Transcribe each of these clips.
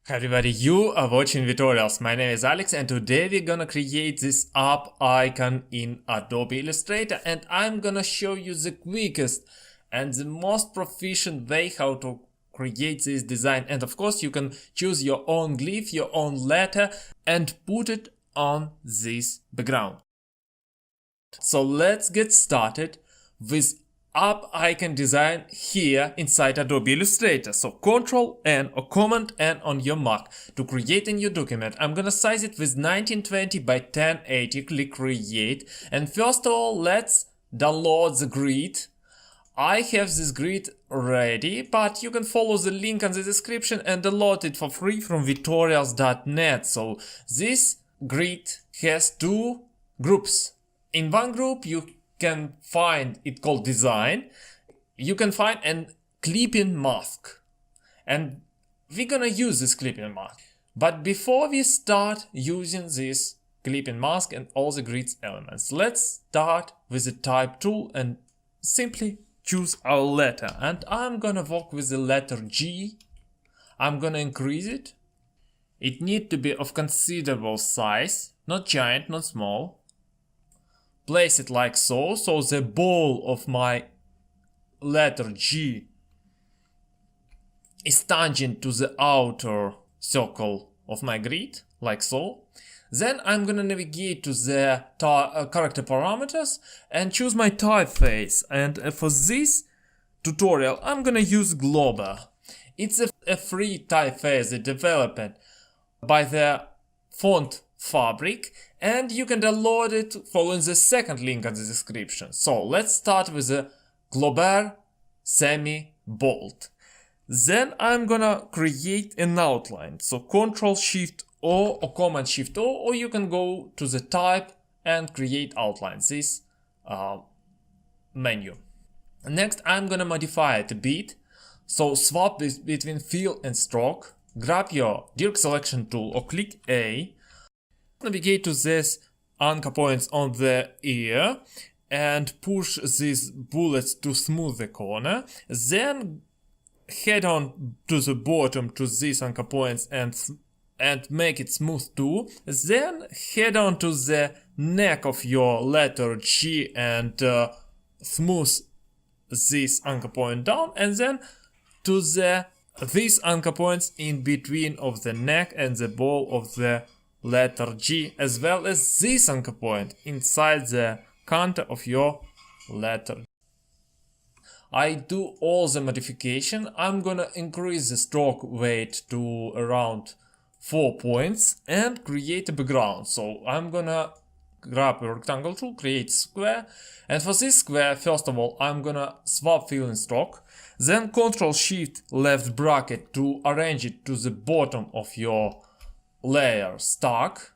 Hi everybody, you are watching tutorials. My name is Alex and today we're gonna create this up icon in Adobe Illustrator, and I'm gonna show you the quickest and the most proficient way how to create this design. And of course you can choose your own glyph, your own letter, and put it on this background. So let's get started with up icon design here inside Adobe Illustrator. So Ctrl N or Command N on your Mac to create a new document. I'm gonna size it with 1920 by 1080. Click create, and first of all let's download the grid. I have this grid ready, but you can follow the link in the description and download it for free from tutorials.net. So this grid has two groups. In one group you can find it called design. You can find a clipping mask, and we're gonna use this clipping mask. But before we start using this clipping mask and all the grid's elements, let's start with the type tool and simply choose our letter. And I'm gonna work with the letter G. I'm gonna increase it. It needs to be of considerable size, not giant, not small. Place it like so, so the ball of my letter G is tangent to the outer circle of my grid, like so. Then I'm gonna navigate to the character parameters and choose my typeface. And for this tutorial I'm gonna use Global. It's a free typeface developed by the font Fabric, and you can download it following the second link in the description. So let's start with the Global semi-bold. Then I'm gonna create an outline. So Ctrl Shift O or Command Shift O, or you can go to the type and create outline, this menu. Next I'm gonna modify it a bit. So swap between fill and stroke. Grab your Dirac selection tool or click A. Navigate to this anchor points on the ear and push these bullets to smooth the corner. Then head on to the bottom to these anchor points and make it smooth too. Then head on to the neck of your letter G and smooth this anchor point down, and then to these anchor points in between of the neck and the ball of the letter G, as well as this anchor point inside the counter of your letter. I do all the modification. I'm gonna increase the stroke weight to around 4 points and create a background. So I'm gonna grab a rectangle tool, create square, and for this square first of all I'm gonna swap fill and stroke, then Ctrl Shift left bracket to arrange it to the bottom of your layer stack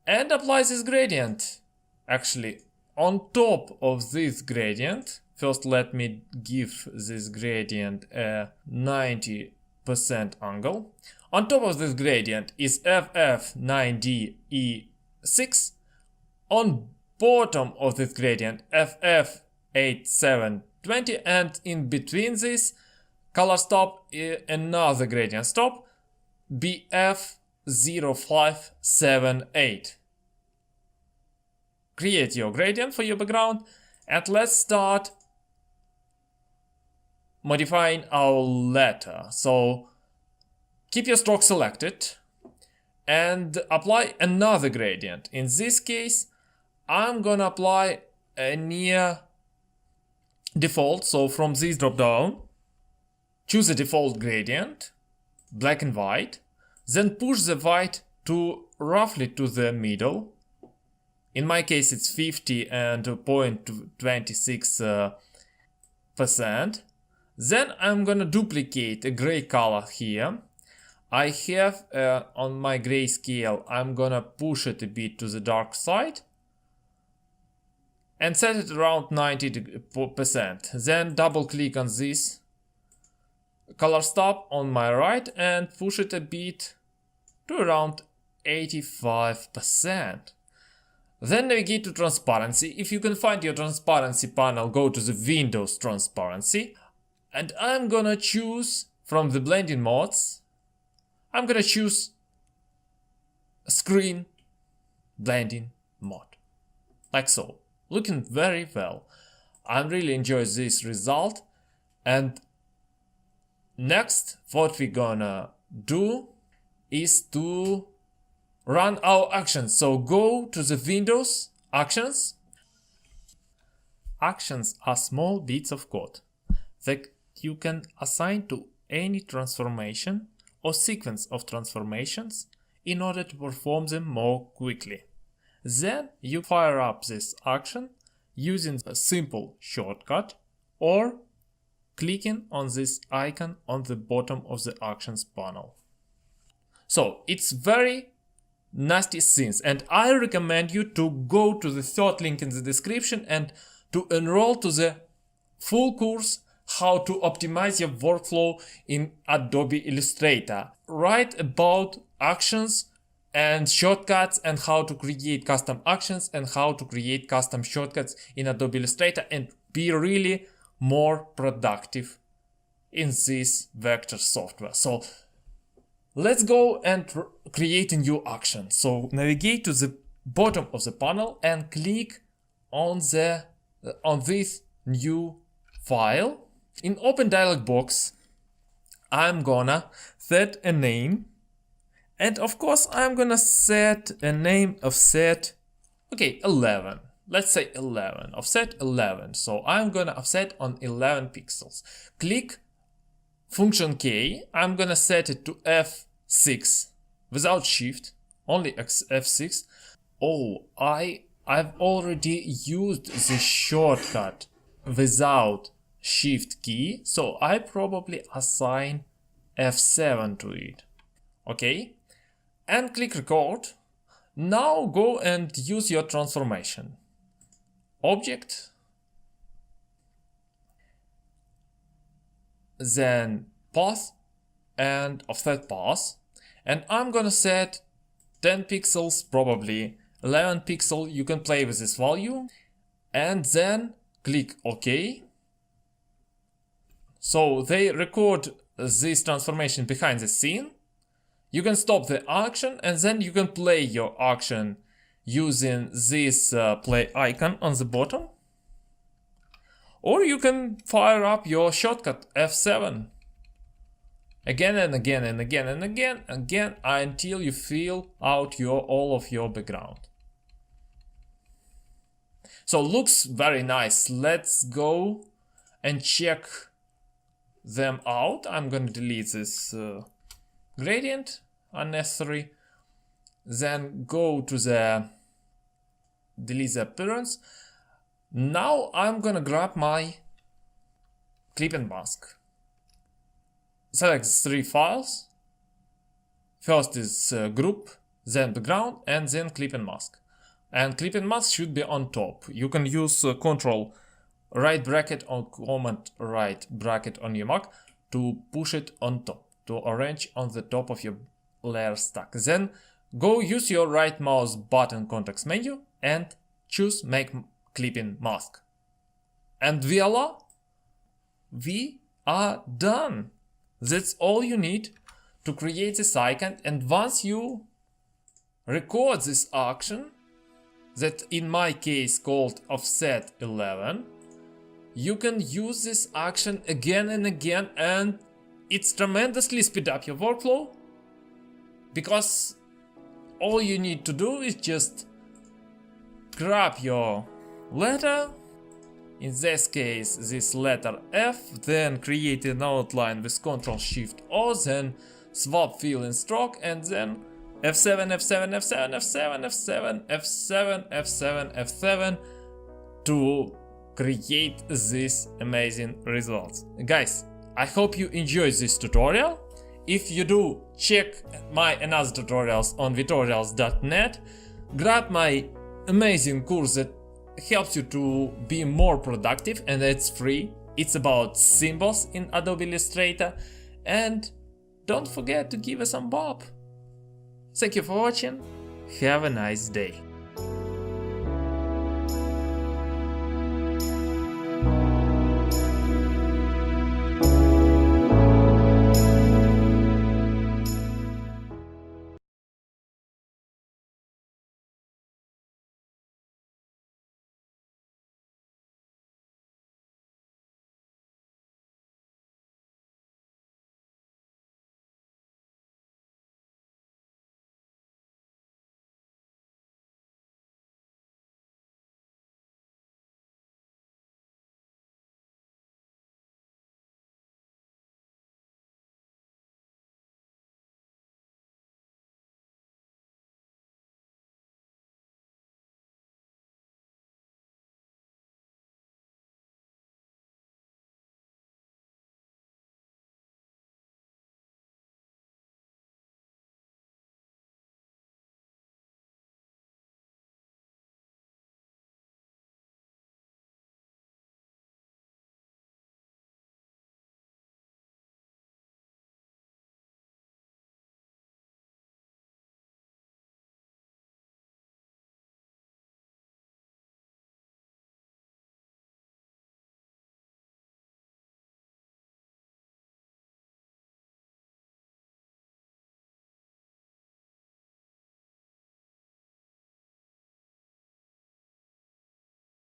and apply this gradient. Actually, on top of this gradient, first let me give this gradient a 90% angle. On top of this gradient is FF9DE6. On bottom of this gradient FF8720, and in between this color stop another gradient stop BF0578. Create your gradient for your background, and let's start modifying our letter. So keep your stroke selected and apply another gradient. In this case I'm gonna apply a near default. So from this drop down choose a default gradient, black and white, then push the white to roughly to the middle. In my case it's 50 and 0.26%. Then I'm gonna duplicate a gray color here. I have on my grayscale, I'm gonna push it a bit to the dark side and set it around 90%. Then double click on this color stop on my right and push it a bit to around 85%. Then navigate to transparency. If you can find your transparency panel, go to the Windows transparency, and I'm gonna choose from the blending modes I'm gonna choose screen blending mode, like so. Looking very well. I really enjoy this result. And next, what we're gonna do is to run our actions. So go to the Windows Actions. Actions are small bits of code that you can assign to any transformation or sequence of transformations in order to perform them more quickly. Then you fire up this action using a simple shortcut or clicking on this icon on the bottom of the actions panel. So it's very nasty things, and I recommend you to go to the third link in the description and to enroll to the full course how to optimize your workflow in Adobe Illustrator. Write about actions and shortcuts and how to create custom actions and how to create custom shortcuts in Adobe Illustrator and be really more productive in this vector software. So let's go and create a new action. So navigate to the bottom of the panel and click on this new file. In open dialog box, I'm gonna set a name. And of course, I'm gonna set a name offset, okay, 11. Let's say 11, offset 11. So I'm gonna offset on 11 pixels. Click function K. I'm gonna set it to F6 without shift, only F6. Oh, I've already used the shortcut without shift key, so I probably assign F7 to it. Okay. And click record. Now go and use your transformation. Object. Then path and offset path. And I'm gonna set 10 pixels, probably 11 pixel. You can play with this value. And then click OK. So they record this transformation behind the scene. You can stop the action and then you can play your action using this play icon on the bottom. Or you can fire up your shortcut F7 again and again and again and again until you fill out all of your background. So looks very nice. Let's go and check them out. I'm gonna delete this gradient, unnecessary. Then go to the delete the appearance. Now I'm gonna grab my clip and mask. Select 3 files. First is group, then background, and then clip and mask. And clip and mask should be on top. You can use Control right bracket or Command right bracket on your Mac to push it on top, to arrange on the top of your layer stack. Then go use your right mouse button context menu and choose make clipping mask. And voila, we are done. That's all you need to create this icon. And once you record this action, that in my case called offset 11, you can use this action again and again, and it's tremendously speed up your workflow, because all you need to do is just grab your letter, in this case this letter F, then create an outline with Ctrl Shift O, then swap fill in stroke, and then F7, F7, F7, F7, F7, F7, F7, F7 to create these amazing results. Guys, I hope you enjoyed this tutorial. If you do, check my another tutorials on tutorials.net. Grab my amazing course that helps you to be more productive, and it's free. It's about symbols in Adobe Illustrator. And don't forget to give us some bob. Thank you for watching. Have a nice day.